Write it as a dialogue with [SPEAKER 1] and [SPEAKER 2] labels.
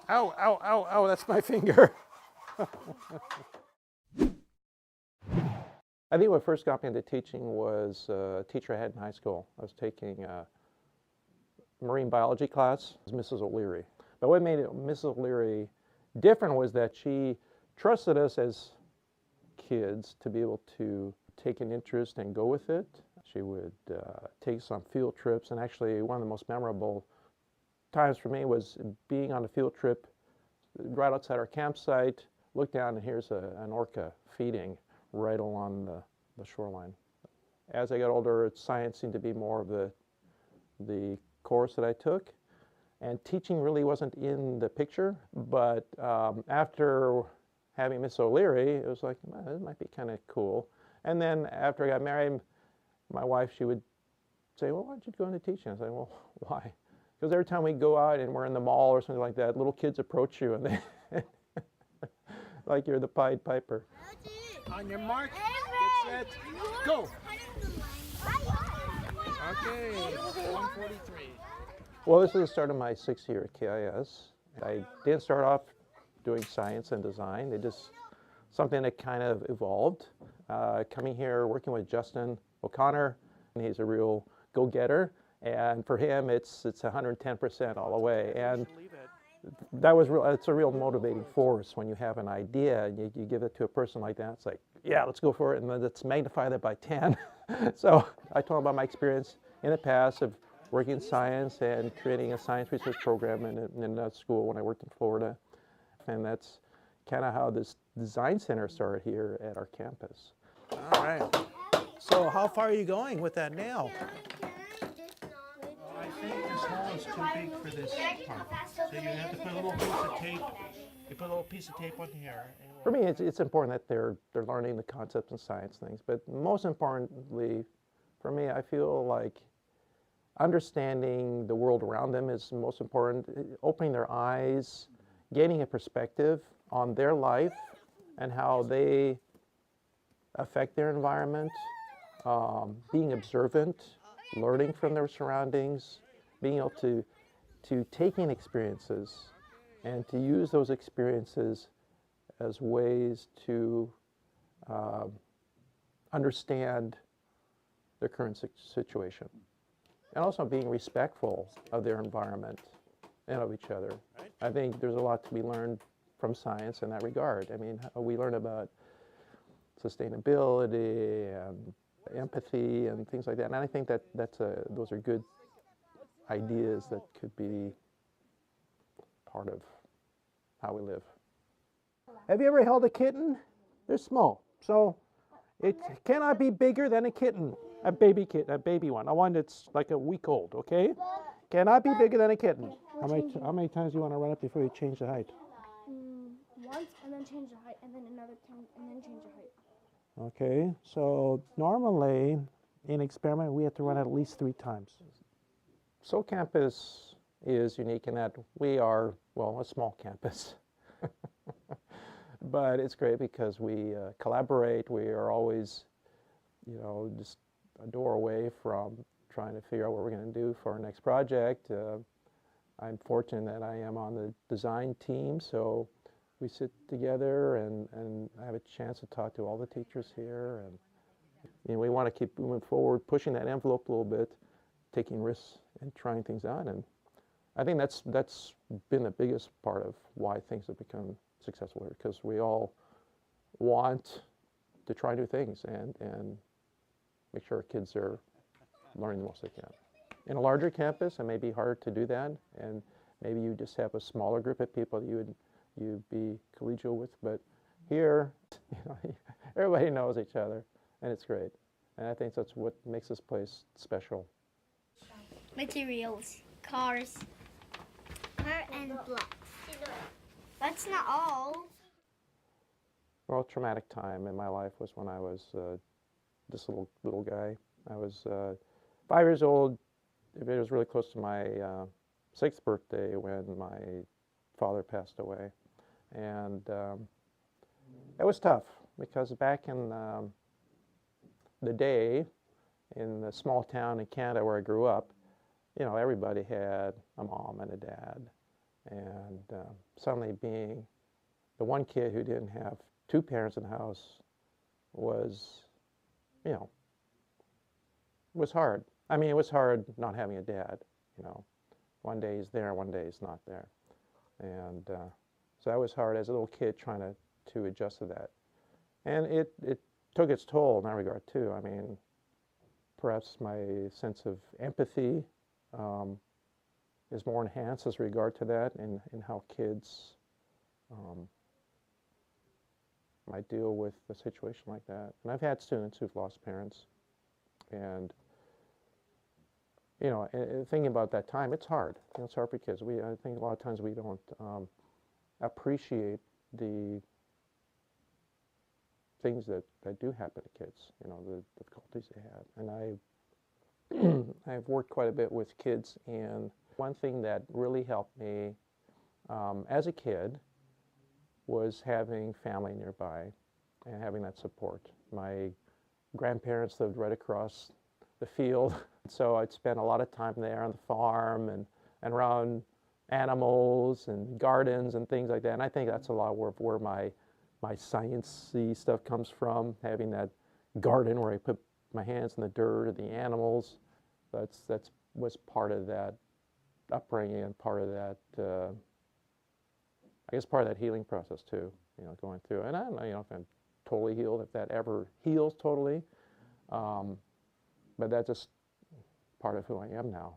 [SPEAKER 1] Ow, ow, ow, ow, that's my finger. I think what first got me into teaching was a teacher I had in high school. I was taking a marine biology class. It was Mrs. O'Leary. But what made Mrs. O'Leary different was that she trusted us as kids to be able to take an interest and go with it. She would take us on field trips, and actually one of the most memorable times for me was being on a field trip right outside our campsite, look down and here's an orca feeding right along the shoreline. As I got older, science seemed to be more of the course that I took, and teaching really wasn't in the picture. But after having Miss O'Leary, it was like, well, this might be kind of cool. And then after I got married, my wife, she would say, well, why don't you go into teaching? I said, well, why? Because every time we go out and we're in the mall or something like that, little kids approach you and they like you're the Pied Piper. On your mark, get set, go! Okay, 143. Well, this is the start of my 6th year at KIS. I didn't start off doing science and design. It just something that kind of evolved. Coming here, working with Justin O'Connor, and he's a real go-getter. And for him, it's 110% all the way. And that was real. It's a real motivating force when you have an idea and you give it to a person like that. It's like, yeah, let's go for it, and then let's magnify that by 10. So I told him about my experience in the past of working in science and creating a science research program in a school when I worked in Florida. And that's kind of how this design center started here at our campus.
[SPEAKER 2] All right. So how far are you going with that nail?
[SPEAKER 3] I think this hole is too big for this part. So you have to put a little piece of tape. You put a little piece of tape on here.
[SPEAKER 1] For me, it's important that they're learning the concepts and science things. But most importantly, for me, I feel like understanding the world around them is most important. Opening their eyes, gaining a perspective on their life and how they affect their environment, being observant, learning from their surroundings, being able to take in experiences and to use those experiences as ways to understand their current situation. And also being respectful of their environment and of each other. I think there's a lot to be learned from science in that regard. I mean, we learn about sustainability and empathy and things like that. And I think that those are good ideas that could be part of how we live. Have you ever held a kitten? They're small, so it cannot be bigger than a kitten, a baby kitten, a baby one, a one that's like a week old. Okay, cannot be bigger than a kitten. How many times do you want to run up before you change the height?
[SPEAKER 4] Once, and then change the height, and then another time, and then change the height.
[SPEAKER 1] Okay, so normally in experiment we have to run at least 3 times. Seoul Campus is unique in that we are, well, a small campus. But it's great because we collaborate. We are always, just a door away from trying to figure out what we're going to do for our next project. I'm fortunate that I am on the design team, so we sit together and I have a chance to talk to all the teachers here, and we want to keep moving forward, pushing that envelope a little bit, taking risks and trying things out. And I think that's been the biggest part of why things have become successful here, because we all want to try new things and make sure our kids are learning the most they can. In a larger campus, it may be hard to do that, and maybe you just have a smaller group of people that you'd be collegial with, but here, everybody knows each other, and it's great. And I think that's what makes this place special.
[SPEAKER 4] Materials, cars, and blocks. That's not all.
[SPEAKER 1] Well, a traumatic time in my life was when I was this little guy. I was 5 years old. It was really close to my 6th birthday when my father passed away. And it was tough because back in the day, in the small town in Canada where I grew up, everybody had a mom and a dad. And suddenly being the one kid who didn't have two parents in the house was, you know, was hard. I mean, it was hard not having a dad, you know. One day he's there, one day he's not there. And so that was hard as a little kid trying to adjust to that. And it took its toll in that regard too. I mean, perhaps my sense of empathy is more enhanced as regard to that and how kids might deal with a situation like that. And I've had students who've lost parents, and you know, thinking about that time, it's hard. You know, it's hard for kids. I think a lot of times we don't appreciate the things that do happen to kids. You know, the difficulties they have. And I've worked quite a bit with kids, and one thing that really helped me as a kid was having family nearby and having that support. My grandparents lived right across the field, so I'd spend a lot of time there on the farm and around animals and gardens and things like that. And I think that's a lot where my science-y stuff comes from, having that garden where I put my hands in the dirt and the animals. That's was part of that upbringing and part of that, I guess, part of that healing process too. You know, going through. And I don't know, you know, if I'm totally healed, if that ever heals totally, but that's just part of who I am now.